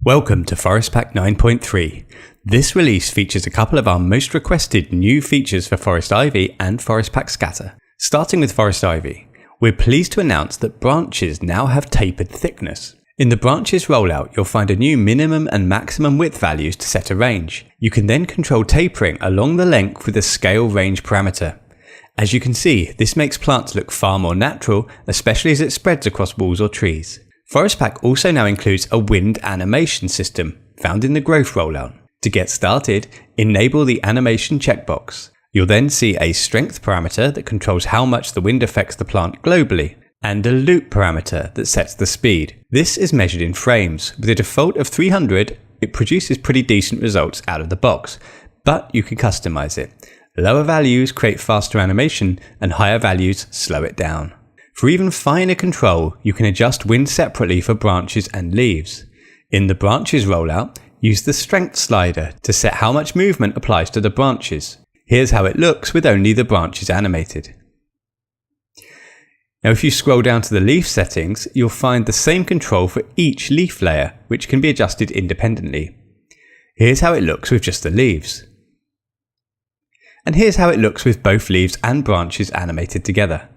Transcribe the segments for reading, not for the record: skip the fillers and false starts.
Welcome to ForestPack 9.3. This release features a couple of our most requested new features for ForestIvy and ForestPack Scatter. Starting with ForestIvy, we're pleased to announce that branches now have tapered thickness. In the branches rollout, you'll find a new minimum and maximum width values to set a range. You can then control tapering along the length with a scale range parameter. As you can see, this makes plants look far more natural, especially as it spreads across walls or trees. ForestPack also now includes a wind animation system, found in the growth rollout. To get started, enable the animation checkbox. You'll then see a strength parameter that controls how much the wind affects the plant globally, and a loop parameter that sets the speed. This is measured in frames. With a default of 300, it produces pretty decent results out of the box, but you can customize it. Lower values create faster animation, and higher values slow it down. For even finer control, you can adjust wind separately for branches and leaves. In the branches rollout, use the strength slider to set how much movement applies to the branches. Here's how it looks with only the branches animated. Now if you scroll down to the leaf settings, you'll find the same control for each leaf layer, which can be adjusted independently. Here's how it looks with just the leaves. And here's how it looks with both leaves and branches animated together.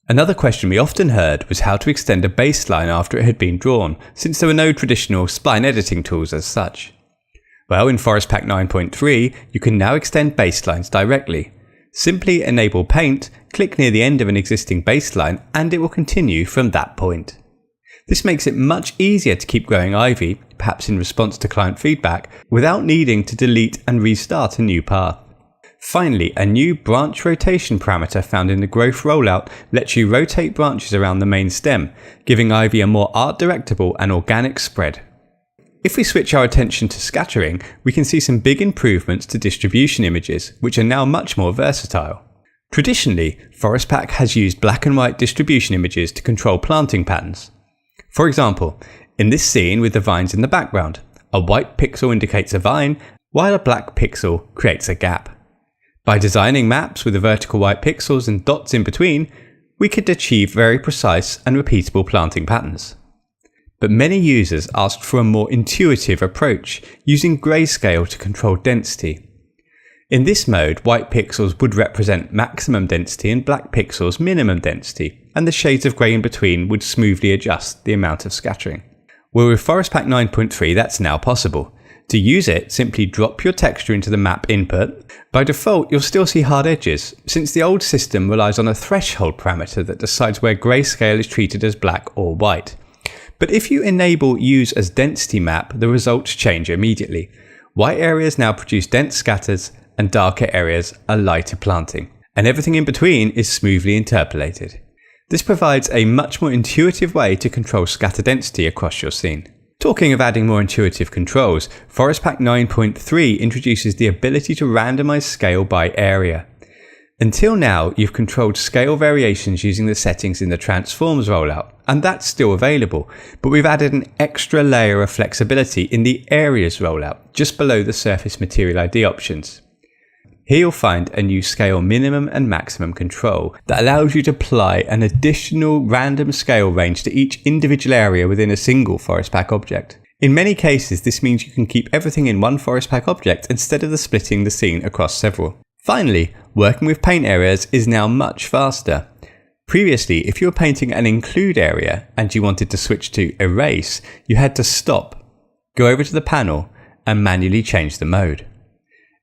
Another question we often heard was how to extend a baseline after it had been drawn, since there were no traditional spline editing tools as such. Well, in ForestPack 9.3, you can now extend baselines directly. Simply enable Paint, click near the end of an existing baseline, and it will continue from that point. This makes it much easier to keep growing ivy, perhaps in response to client feedback, without needing to delete and restart a new path. Finally, a new branch rotation parameter found in the growth rollout lets you rotate branches around the main stem, giving ivy a more art-directable and organic spread. If we switch our attention to scattering, we can see some big improvements to distribution images, which are now much more versatile. Traditionally, ForestPack has used black and white distribution images to control planting patterns. For example, in this scene with the vines in the background, a white pixel indicates a vine, while a black pixel creates a gap. By designing maps with the vertical white pixels and dots in between, we could achieve very precise and repeatable planting patterns. But many users asked for a more intuitive approach, using grayscale to control density. In this mode, white pixels would represent maximum density and black pixels minimum density, and the shades of grey in between would smoothly adjust the amount of scattering. Well, with ForestPack 9.3 that's now possible. To use it, simply drop your texture into the map input. By default, you'll still see hard edges, since the old system relies on a threshold parameter that decides where grayscale is treated as black or white. But if you enable Use as Density Map, the results change immediately. White areas now produce dense scatters, and darker areas are lighter planting, and everything in between is smoothly interpolated. This provides a much more intuitive way to control scatter density across your scene. Talking of adding more intuitive controls, ForestPack 9.3 introduces the ability to randomize scale by area. Until now, you've controlled scale variations using the settings in the Transforms rollout, and that's still available, but we've added an extra layer of flexibility in the Areas rollout, just below the Surface Material ID options. Here you'll find a new scale minimum and maximum control that allows you to apply an additional random scale range to each individual area within a single ForestPack object. In many cases, this means you can keep everything in one ForestPack object instead of splitting the scene across several. Finally, working with paint areas is now much faster. Previously, if you were painting an include area and you wanted to switch to erase, you had to stop, go over to the panel, and manually change the mode.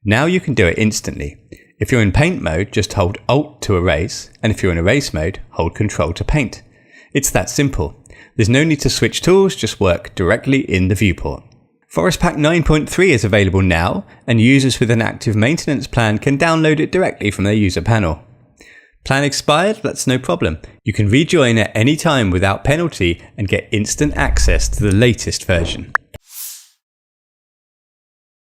Now you can do it instantly. If you're in paint mode, just hold Alt to erase, and if you're in erase mode, hold Control to paint. It's that simple. There's no need to switch tools, just work directly in the viewport. ForestPack 9.3 is available now, and users with an active maintenance plan can download it directly from their user panel. Plan expired? That's no problem. You can rejoin at any time without penalty and get instant access to the latest version.